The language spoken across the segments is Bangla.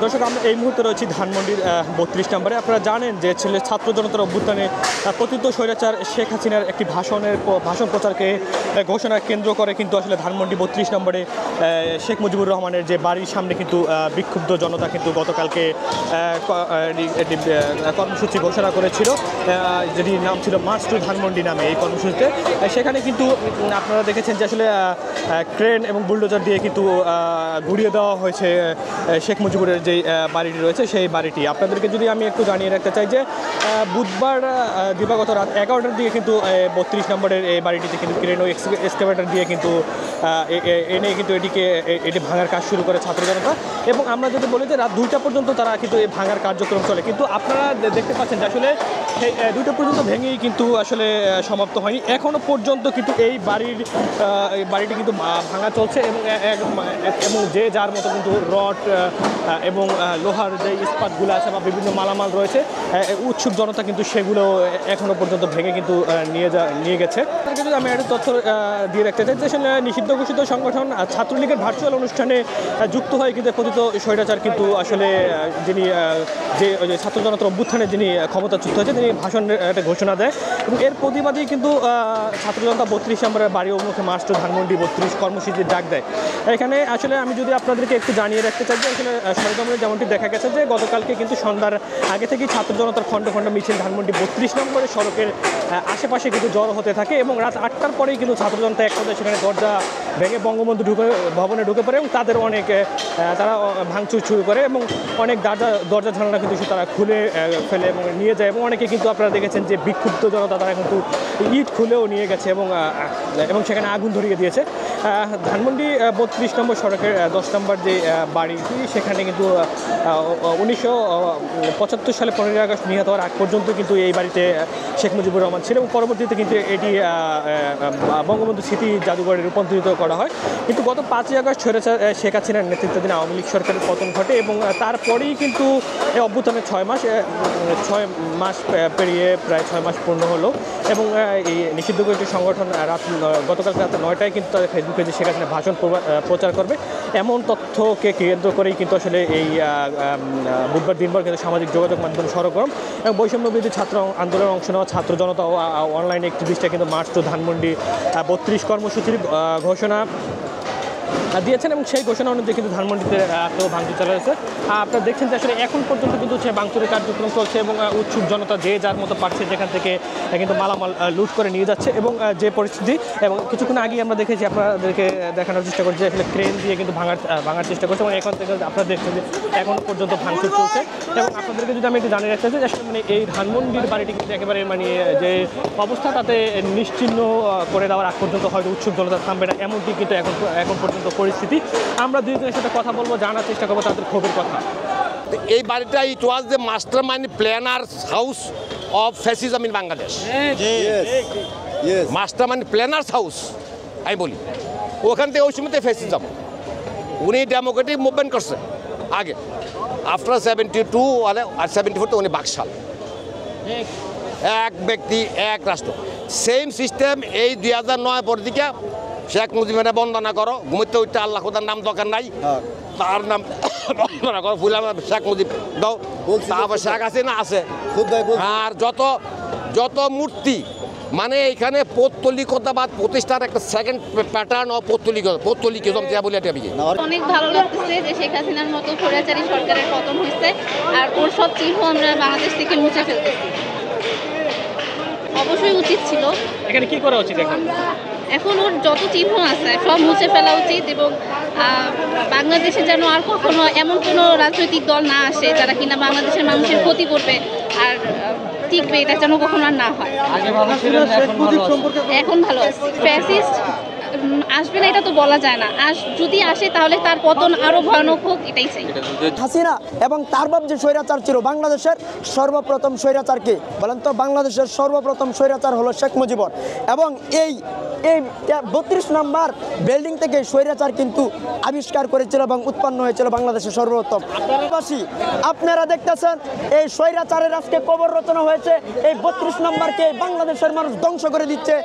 দর্শক, আমরা এই মুহূর্তে রয়েছি ধানমন্ডির ৩২ নম্বরে। আপনারা জানেন যে ছাত্র জনতার অভ্যুত্থানে পতিত স্বৈরাচার শেখ হাসিনার একটি ভাষণ প্রচারকে ঘোষণা কেন্দ্র করে কিন্তু আসলে ধানমন্ডি ৩২ নম্বরে শেখ মুজিবুর রহমানের যে বাড়ির সামনে কিন্তু বিক্ষুব্ধ জনতা কিন্তু গতকালকে একটি কর্মসূচি ঘোষণা করেছিল, যেটি নাম ছিল মার্চ টু ধানমন্ডি নামে। এই কর্মসূচিতে সেখানে কিন্তু আপনারা দেখেছেন যে আসলে ক্রেন এবং বুলডোজার দিয়ে কিন্তু ঘুরিয়ে দেওয়া হয়েছে শেখ মুজিবুরের যেই বাড়িটি রয়েছে সেই বাড়িটি। আপনাদেরকে যদি আমি একটু জানিয়ে রাখতে চাই যে বুধবার দিবাগত রাত 11টার দিকে কিন্তু ৩২ নম্বরের এই বাড়িটিতে কিন্তু ক্রেন ও এক্সকাভেটর দিয়ে কিন্তু এনে কিন্তু এটি ভাঙার কাজ শুরু করে ছাত্র জনতা। এবং আমরা যদি বলি যে রাত 2টা পর্যন্ত তারা কিন্তু এই ভাঙার কার্যক্রম চলে, কিন্তু আপনারা দেখতে পাচ্ছেন যে আসলে 2টা পর্যন্ত ভেঙেই কিন্তু আসলে সমাপ্ত হয়নি। এখনও পর্যন্ত কিন্তু এই বাড়িটি কিন্তু ভাঙা চলছে এবং যে যার মতো কিন্তু রড এবং লোহার যে ইস্পাতগুলো আছে বা বিভিন্ন মালামাল রয়েছে, উৎসুক জনতা কিন্তু সেগুলো এখনও পর্যন্ত ভেঙে কিন্তু নিয়ে গেছে। যদি আমি একটা তথ্য দিয়ে রাখতে চাই যে নিষিদ্ধ ঘোষিত সংগঠন ছাত্রলীগের ভার্চুয়াল অনুষ্ঠানে যুক্ত হয়ে কিন্তু পতিত স্বৈরাচার কিন্তু আসলে যিনি যে ছাত্র জনতার অভ্যুত্থানে যিনি ক্ষমতাচ্যুত হয়েছে তিনি ভাষণের একটা ঘোষণা দেয় এবং এর প্রতিবাদেই কিন্তু ছাত্র জনতা ৩২ নম্বরের বাড়ি অভিমুখে মার্চ টু ধানমন্ডি ৩২ কর্মসূচির ডাক দেয়। এখানে আসলে আমি যদি আপনাদেরকে একটু জানিয়ে রাখতে চাই যে আসলে সরজমিনে যেমনটি দেখা গেছে যে গতকালকে কিন্তু সন্ধ্যার আগে থেকেই ছাত্র জনতার খণ্ড খণ্ড মিছিল ধানমন্ডি ৩২ নম্বরের সড়কের আশেপাশে কিন্তু জড়ো হতে থাকে এবং রাত 8টার পরেই কিন্তু ছাত্র জনতা এক পর্যায়ে সেখানে দরজা ভেঙে বঙ্গবন্ধু ভবনে ঢুকে পড়ে এবং তাদের তারা ভাঙচুর শুরু করে এবং অনেক দরজা ঝালনা কিন্তু তারা খুলে ফেলে এবং নিয়ে যায় এবং অনেকে কিন্তু আপনারা দেখেছেন যে বিক্ষুব্ধ জনতা তারা কিন্তু ইট খুলেও নিয়ে গেছে এবং সেখানে আগুন ধরিয়ে দিয়েছে। ধানমন্ডি ৩২ নম্বর সড়কের 10 নম্বর যে বাড়িটি সেখানে কিন্তু 1975 সালে 15 আগস্ট নিহত হওয়ার আগ পর্যন্ত কিন্তু এই বাড়িতে শেখ মুজিবুর রহমান ছিল এবং পরবর্তীতে কিন্তু এটি বঙ্গবন্ধু স্মৃতি জাদুঘরে রূপান্তরিত করা হয়। কিন্তু গত 5ই আগস্ট শেখ হাসিনার নেতৃত্বাধীন আওয়ামী লীগ সরকারের পতন ঘটে এবং তারপরেই কিন্তু এই অভ্যুত্থানের 6 মাস পেরিয়ে প্রায় 6 মাস পূর্ণ হলো এবং এই নিষিদ্ধ একটি সংগঠন গতকাল রাত 9টায় কিন্তু তাদের ফেসবুক পেজে শেখ হাসিনা ভাষণ প্রচার করবে এমন তথ্যকে কেন্দ্র করেই কিন্তু আসলে এই বুধবার দিনভর কিন্তু সামাজিক যোগাযোগ মাধ্যম সরগরম এবং বৈষম্যবিরোধী ছাত্র আন্দোলনে অংশ নেওয়া ছাত্র জনতা ও অনলাইন অ্যাক্টিভিস্টরা কিন্তু মার্চ টু ধানমন্ডি ৩২ কর্মসূচির ঘোষণা দিয়েছেন এবং সেই ঘোষণা অনুযায়ী কিন্তু ধানমন্ডিতে ভাঙচুর চালা হয়েছে। আপনারা দেখছেন যে আসলে এখন পর্যন্ত কিন্তু সে ভাঙচুরের কার্যক্রম চলছে এবং উৎসুক জনতা যে যার মতো পারছে যেখান থেকে কিন্তু মালামাল লুট করে নিয়ে যাচ্ছে এবং যে পরিস্থিতি এবং কিছুক্ষণ আগেই আমরা দেখেছি আপনাদেরকে দেখানোর চেষ্টা করছি আসলে ক্রেন দিয়ে কিন্তু ভাঙার চেষ্টা করছে এবং এখন থেকে আপনারা দেখছেন যে এখনও পর্যন্ত ভাঙচুর চলছে এবং আপনাদেরকে যদি আমি একটু জানিয়ে রাখতে চাই আসলে মানে এই ধানমন্ডির বাড়িটি কিন্তু একেবারে মানে যে অবস্থা তাতে নিশ্চিহ্ন করে দেওয়ার আগ পর্যন্ত হয়তো উৎসুক জনতা থামবে না এমনটি কিন্তু এখন পর্যন্ত পরিস্থিতি। আমরা দুইজনের সাথে কথা বলবো, জানার চেষ্টা করবো তাদের ক্ষোভের কথা। এই বাড়িটা it was the mastermind planners house of fascism in Bangladesh. Mastermind planners house আমি বলি, ওখান থেকে ওই সময়তে ফ্যাসিজম উনি ডেমোক্রেটিক মুভমেন্ট করছে আগে আফটার 72 আর 74 উনি বাকশাল এক ব্যক্তি এক রাষ্ট্র সেম সিস্টেম। এই 2009 পর দিকে শেখ মুজিবের বন্দনা করো, ঘুমোতে উঠতে আল্লাহ খোদার নাম দরকার নাই, তার নাম বন্দনা করো, ফুল শেখ মুজিব দাও, তারপর শেখ হাসিনা আছে। আর যত মূর্তি মানে এখানে পৌত্তলিকতাবাদ প্রতিষ্ঠার একটা সেকেন্ড প্যাটার্ন অফ পৌত্তলিকিজম যা বলি এটা অনেক ভালো লাগতেছে যে শেখ হাসিনার মতো স্বৈরাচারী সরকারের পতন হয়েছে আর ওর সব চিহ্ন আমরা বাংলাদেশ থেকে মুছে ফেলতেছি। অবশ্যই উচিত ছিল। এখানে কি করা উচিত এখন ওর যত চিহ্ন আছে সব মুছে ফেলা উচিত এবং বাংলাদেশে যেন আর কখনো এমন কোনো রাজনৈতিক দল না আসে যারা কিনা বাংলাদেশের মানুষের ক্ষতি করবে আর টিকবে, এটা যেন কখনো আর না হয়। এখন ভালো আছে। ফ্যাসিস্ট আসবে না এটা তো বলা যায় না, যদি আসে তাহলে তার পতন আরো ভয়ানক হোক, এটাই চাই। হাসিনা এবং তার বাপ যে স্বৈরাচার ছিল, বাংলাদেশের সর্বপ্রথম স্বৈরাচারকে বলেন তো? বাংলাদেশের সর্বপ্রথম স্বৈরাচার হলো শেখ মুজিবর এবং এই ৩২ নম্বর বিল্ডিং থেকে স্বৈরাচার কিন্তু আবিষ্কার করেছিল এবং উৎপন্ন হয়েছিল বাংলাদেশের সর্বপ্রথম। আপনারা দেখতেছেন এই স্বৈরাচারের আজকে কবর রচনা হয়েছে, এই ৩২ নম্বরকে বাংলাদেশের মানুষ ধ্বংস করে দিচ্ছে।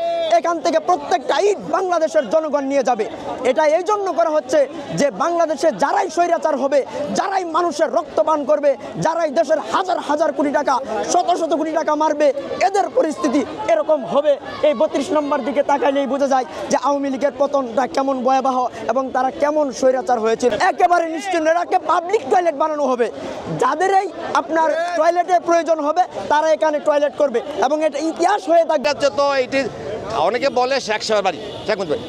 এখান থেকে প্রত্যেকটা ইট বাংলাদেশের জনগণ নিয়ে যাবে। এটা এই জন্য করা হচ্ছে যে বাংলাদেশে যারাই স্বৈরাচার হবে, যারাই মানুষের রক্তপান করবে, যারাই দেশের হাজার হাজার কোটি টাকা, শত শত কোটি টাকা মারবে, এদের পরিস্থিতি এরকম হবে। এই 32 নম্বর দিকে তাকাইলেই বোঝা যায় যে আওয়ামী লীগের পতনটা কেমন ভয়াবহ এবং তারা কেমন স্বৈরাচার হয়েছিল। একেবারে নিশ্চিন্ত এটাকে পাবলিক টয়লেট বানানো হবে। যাদেরই আপনার টয়লেটের প্রয়োজন হবে তারা এখানে টয়লেট করবে এবং এটা ইতিহাস হয়ে থাকবে। তো এটি অনেকে বলে শেখ সাহেবের বাড়ি, শেখ মুজিব বাড়ি।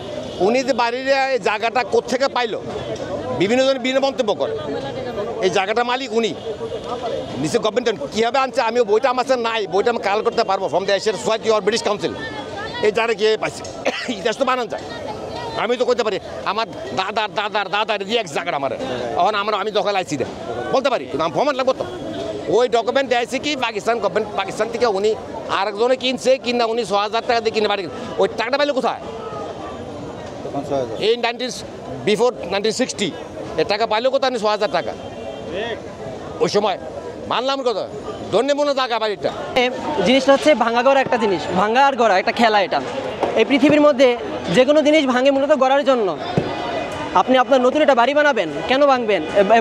উনি যে বাড়ির এই জায়গাটা কোত্থেকে পাইলো, বিভিন্ন জন বিভিন্ন মন্তব্য করে। এই জায়গাটা মালিক উনি, নিচে গভর্নমেন্ট কীভাবে আনছে আমি বইটা আমার কাছে নাই, বইটা আমি কাল করতে পারবো from the Asian society or British council. এই জায়গাটা কীভাবে পাইছে ইতিহাস তো বানান যায়। আমি তো করতে পারি আমার দাদার দিয়ে এক জায়গাটা আমার এখন আমি দখল আইসি দে বলতে পারি, কিন্তু আমি প্রমাণ লাগবো তো। ওই ডকুমেন্ট দিয়েছে কি পাকিস্তান গভর্নমেন্ট, পাকিস্তান থেকে উনি আরেকজনে কিনছে, কিনা উনি 6,000 টাকা দিয়ে কিনে বাড়ি। ওই টাকাটা পাইলে কোথায়? এই বিফোর 1960 এই টাকা পাইলে কোথায়? 6,000 টাকা ওই সময় মানলাম কত ধন্যমূল্য টাকা বাড়িটা। জিনিসটা হচ্ছে ভাঙা গড়া একটা জিনিস, ভাঙা আর গড়া একটা খেলা। এটা এই পৃথিবীর মধ্যে যে কোনো জিনিস ভাঙে মূলত গড়ার জন্য। আপনি আপনার নতুন একটা বাড়ি বানাবেন, কেন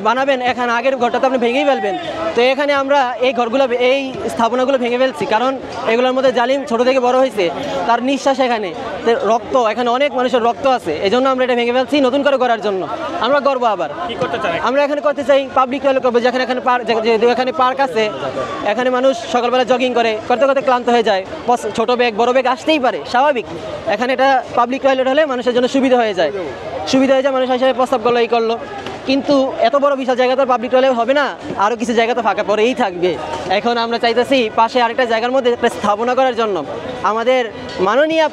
বানাবেন এখানে আগের ঘরটা তো আপনি ভেঙেই ফেলবেন। তো এখানে আমরা এই ঘরগুলো, এই স্থাপনাগুলো ভেঙে ফেলছি, কারণ এগুলোর মধ্যে জালিম ছোট থেকে বড় হয়েছে, তার নিঃশ্বাস এখানে, রক্ত, এখানে অনেক মানুষের রক্ত আছে। এই জন্য আমরা এটা ভেঙে ফেলছি নতুন করে করার জন্য। আমরা করবো আবার কি করতে চাই, আমরা এখানে করতে চাই পাবলিক টয়লেট করবো। যেখানে এখানে পার্ক আছে, এখানে মানুষ সকালবেলা জগিং করতে করতে ক্লান্ত হয়ে যায়, ছোট ব্যাগ বড় ব্যাগ আসতেই পারে, স্বাভাবিক। এখানে এটা পাবলিক টয়লেট হলে মানুষের জন্য সুবিধা হয়ে যায়, মানুষ হিসাবে প্রস্তাব করলো, এই করলো। কিন্তু এত বড় বিশাল জায়গা তো পাবলিক টয়লেট হবে না, আরও কিছু জায়গা তো ফাঁকা পড়েই থাকবে। এখন আমরা চাইতেছি পাশে আরেকটা জায়গার মধ্যে একটা স্থাপনা করার জন্য। আমাদের মাননীয়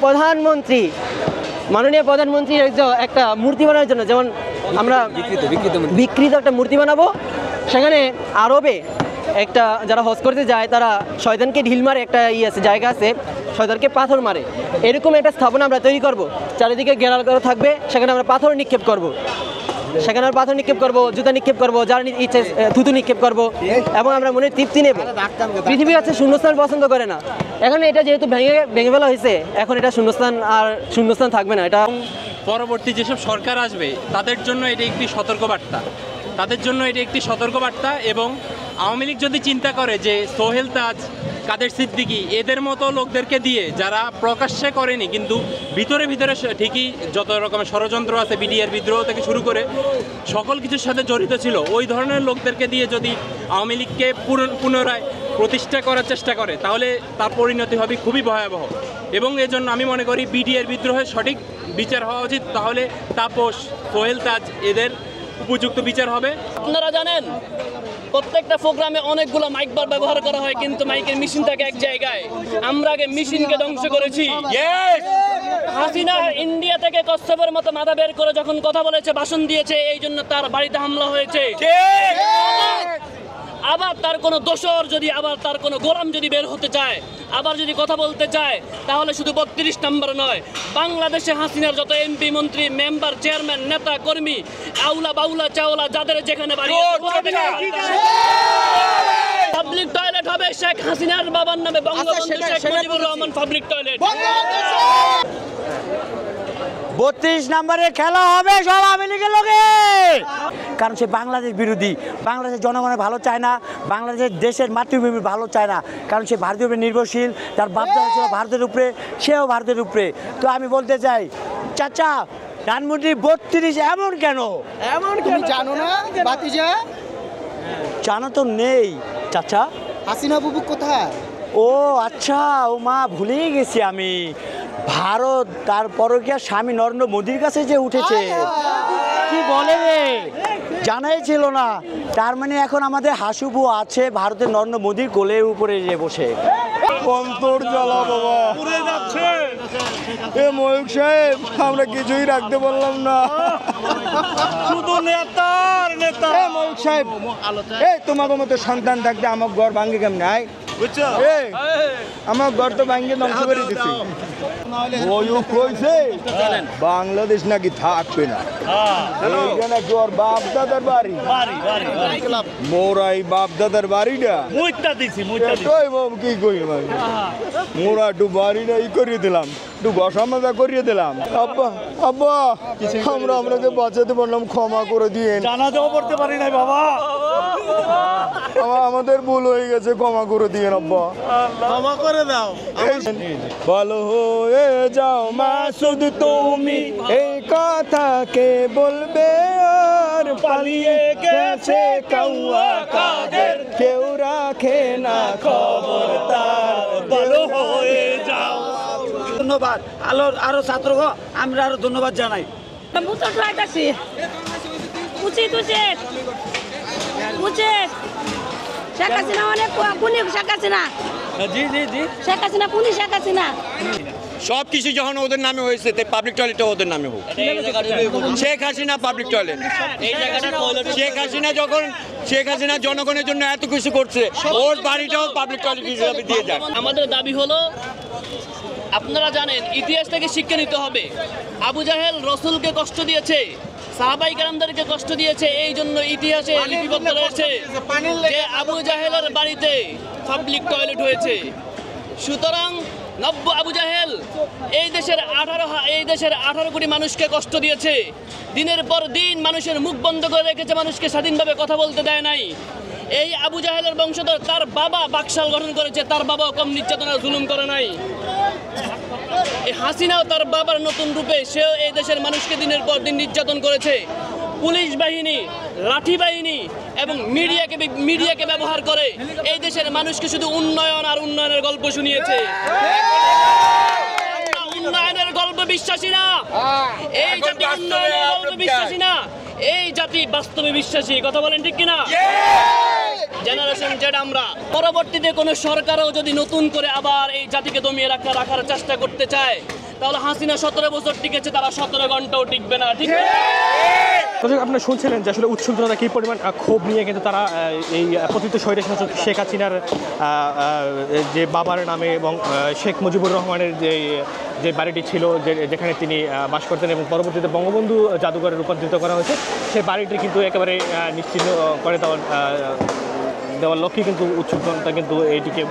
প্রধানমন্ত্রীর একটা মূর্তি বানানোর জন্য, যেমন আমরা বিকৃত একটা মূর্তি বানাবো। সেখানে আরবে একটা যারা হজ করতে যায় তারা শয়তানকে ঢিল মারে, একটা জায়গা আছে, শয়তানকে পাথর মারে। এরকম একটা স্থাপনা আমরা তৈরি করব, চারিদিকে ঘেরাল করা থাকবে। সেখানে আমরা পাথর নিক্ষেপ করব, জুতা নিক্ষেপ করবো, যার ইচ্ছে থুতু নিক্ষেপ করবো, এবং আমরা মনে তৃপ্তি নেব। পৃথিবী হচ্ছে শূন্যস্থান পছন্দ করে না। এখন এটা যেহেতু ভেঙে ফেলা হয়েছে, এখন এটা শূন্যস্থান থাকবে না। এটা পরবর্তী যেসব সরকার আসবে তাদের জন্য এটা একটি সতর্কবার্তা। এবং আওয়ামী লীগ যদি চিন্তা করে যে সোহেল তাজ, কাদের সিদ্দিকী এদের মতো লোকদেরকে দিয়ে, যারা প্রকাশ্যে করেনি কিন্তু ভিতরে ঠিকই যত রকমের ষড়যন্ত্র আছে, বিডিআর বিদ্রোহ থেকে শুরু করে সকল কিছুর সাথে জড়িত ছিল, ওই ধরনের লোকদেরকে দিয়ে যদি আওয়ামী লীগকে পুনরায় প্রতিষ্ঠা করার চেষ্টা করে, তাহলে তার পরিণতি হবে খুবই ভয়াবহ। এবং এজন্য আমি মনে করি বিডিআর বিদ্রোহের সঠিক বিচার হওয়া উচিত। তাহলে তাপস, সোহেল তাজ এদের উপযুক্ত বিচার হবে। আপনারা জানেন প্রত্যেকটা প্রোগ্রামে অনেকগুলো মাইক বার ব্যবহার করা হয়, কিন্তু মাইকের মেশিন থাকে এক জায়গায়। আমরা আগে মেশিনকে ধ্বংস করেছি। হাসিনা ইন্ডিয়া থেকে কচ্ছপের মতো মাথা বের করে যখন কথা বলেছে, ভাষণ দিয়েছে, এই জন্য তার বাড়িতে হামলা হয়েছে। আবার তার কোনো দোসর যদি, আবার তার কোনো গোলাম যদি বের হতে চায়, আবার যদি কথা বলতে চায়, তাহলে শুধু 32 নম্বর নয়, বাংলাদেশে হাসিনার যত এমপি, মন্ত্রী, মেম্বার, চেয়ারম্যান, নেতা, কর্মী, আউলা বাউলা চাওলা যাদের যেখানে বাড়ি, পাবলিক টয়লেট হবে শেখ হাসিনার বাবার নামে, বঙ্গবন্ধু শেখ মুজিবুর রহমান পাবলিক টয়লেট। 32 নম্বরে খেলা হবে সব আওয়ামী লীগের লোকে, কারণ সে বাংলাদেশ বিরোধী, বাংলাদেশের জনগণের ভালো চায় না, বাংলাদেশের দেশের মাতৃভূমির ভালো চায় না, কারণ সে ভারতের উপরে নির্ভরশীল, তার বাপদাদা ছিল ভারতের উপরে, সেও ভারতের উপরে। তো আমি বলতে চাই, চাচা ধানমন্ডি 32 এমন কেন? তুমি জানো না বাতিজা? জানো তো নেই চাচা। হাসিনা বুবু কোথায়? ও আচ্ছা, ও মা ভুলেই গেছি আমি। ভারত তার পরকীয়া স্বামী নরেন্দ্র মোদীর কাছে যে উঠেছে, কি বলে রে, জানাই ছিল না। তার মানে এখন আমাদের হাসুবু আছে ভারতের নরেন্দ্র মোদীর কোলের উপরে যে বসে। অন্তর জ্বালা বাবা পুড়ে যাচ্ছে। এ ময়ূক সাহেব, আমরা কিছুই রাখতে পারলাম না, শুধু নেতা। ময়ূক সাহেব, এই তোমাকে মতো সন্তান থাকতে আমার ঘর ভাঙ্গে কেমন? বুঝছো আমার ঘর তো ভাঙ্গে ধ্বংস করে দিচ্ছি ময়ূক কইছে বাংলাদেশ নাকি থাকবে না এইখানে কি ওর বাপ দাদার বাড়ি মোরাই বাপ দাদার বাড়িটা কি কই মোরা একটু বাড়িটা ই করিয়ে দিলাম একটু ঘষা মাজা করিয়ে দিলাম আব্বা আব্বা আমরা আপনাকে বাঁচাতে পারলাম ক্ষমা করে দিয়ে জানাজাও পড়তে পারি নাই বাবা আমাদের ভুল হয়ে গেছে ক্ষমা করে দিয়ে আব্বা ক্ষমা করে দাও ভালো হয়ে যাও মাসুদ তুমি এই কথা কে বলবে আর পালিয়ে গেছে কাউয়া কাদের কেউ রাখে না খবর তার ভালো হয়ে যাও ধন্যবাদ আরো ছাত্রগণ আমরা আরো ধন্যবাদ জানাই শেখ হাসিনা অনেক কোন শেখ হাসিনা জি জি জি শেখ হাসিনা কোন শেখ হাসিনা সব কিছু যখন ওদের নামে হয়েছে তাই পাবলিক টয়লেটও ওদের নামে হোক শেখ হাসিনা পাবলিক টয়লেট শেখ হাসিনা জনগণের জন্য এত কিছু করছে ওর বাড়িটাও পাবলিক টয়লেট হিসেবে দিয়ে যাক আমাদের দাবি হলো আপনারা জানেন ইতিহাস থেকে শিক্ষা নিতে হবে আবু জাহেল রসুলকে কষ্ট দিয়েছে সাহাবাই কেরামদেরকে কষ্ট দিয়েছে এই জন্য ইতিহাসে লিপিবদ্ধ রয়েছে যে আবু জাহেলের বাড়িতে পাবলিক টয়লেট হয়েছে সুতরাং নব্য আবু জাহেল এই দেশের 18 কোটি মানুষকে কষ্ট দিয়েছে দিনের পর দিন মানুষের মুখ বন্ধ করে রেখেছে মানুষকে স্বাধীনভাবে কথা বলতে দেয় নাই এই আবু জাহেলের বংশধর তার বাবা বাকশাল গঠন করেছে তার বাবাও কম নির্যাতনের জুলুম করে নাই এই হাসিনাও তার বাবার নতুন রূপে সেও এই দেশের মানুষকে দিনের পর দিন নির্যাতন করেছে পুলিশ বাহিনী লাঠি বাহিনী এবং মিডিয়াকে ব্যবহার করে এই দেশের মানুষকে শুধু উন্নয়ন আর উন্নয়নের গল্প শুনিয়েছে উন্নয়নের গল্প বিশ্বাসী না এই জাতি উন্নয়নের গল্প বিশ্বাসী না এই জাতি বাস্তবে বিশ্বাসী কথা বলেন ঠিক কিনা জেনারেশন জেড আমরা পরবর্তীতে কোনো সরকারও যদি নতুন করে আবার এই জাতিকে দমিয়ে রাখার চেষ্টা করতে চায় তাহলে হাসিনা 17 বছর টিকেছে তারা 17 ঘন্টাও টিকবে না ঠিক আপনারা শুনছিলেন যে আসলে উৎসুক জনতা কী পরিমাণ ক্ষোভ নিয়ে কিন্তু তারা এই পতিত স্বৈরশাসক শেখ হাসিনার যে বাবার নামে এবং শেখ মুজিবুর রহমানের যে বাড়িটি ছিল যেখানে তিনি বাস করতেন এবং পরবর্তীতে বঙ্গবন্ধু জাদুঘরে রূপান্তরিত করা হয়েছে সেই বাড়িটি কিন্তু একেবারে নিশ্চিহ্ন করে দেওয়ার লক্ষ্যে কিন্তু উৎসুক জনতা কিন্তু এইটিকে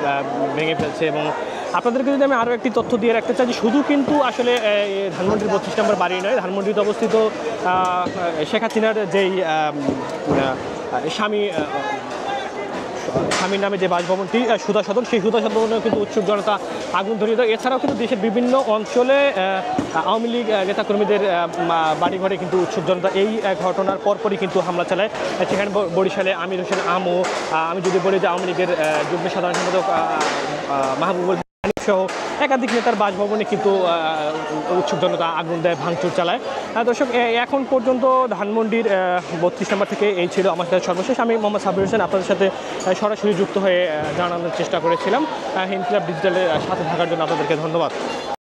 ভেঙে ফেলছে। এবং আপনাদেরকে যদি আমি আরও একটি তথ্য দিয়ে রাখতে চাই যে শুধু কিন্তু আসলে ধানমন্ডির 32 নম্বর বাড়ি নয়, ধানমন্ডিতে অবস্থিত শেখ হাসিনার যেই স্বামীর নামে যে বাসভবনটি সুধা সদন, সেই সুধা সদনেও কিন্তু উৎসুক জনতা আগুন ধরিয়ে দেয়। এছাড়াও কিন্তু দেশের বিভিন্ন অঞ্চলে আওয়ামী লীগ নেতাকর্মীদের বাড়িঘরে কিন্তু উৎসুক জনতা এই ঘটনার পরপরই কিন্তু হামলা চালায়। সেখানে বরিশালে আমির হোসেন আমু, আমি যদি বলি যে আওয়ামী লীগের যুগ্ম সাধারণ সম্পাদক মাহবুবুল সহ একাধিক নেতার বাসভবনে কিন্তু উৎসুক জনতা আগুন দেয়, ভাঙচুর চালায়। দর্শক, এখন পর্যন্ত ধানমন্ডির 32 নম্বর থেকে এই ছিল আমার সাথে সর্বশেষ। আমি মোহাম্মদ সাব্বির হোসেন আপনাদের সাথে সরাসরি যুক্ত হয়ে জানানোর চেষ্টা করেছিলাম। ইনকিলাব ডিজিটালের সাথে থাকার জন্য আপনাদেরকে ধন্যবাদ।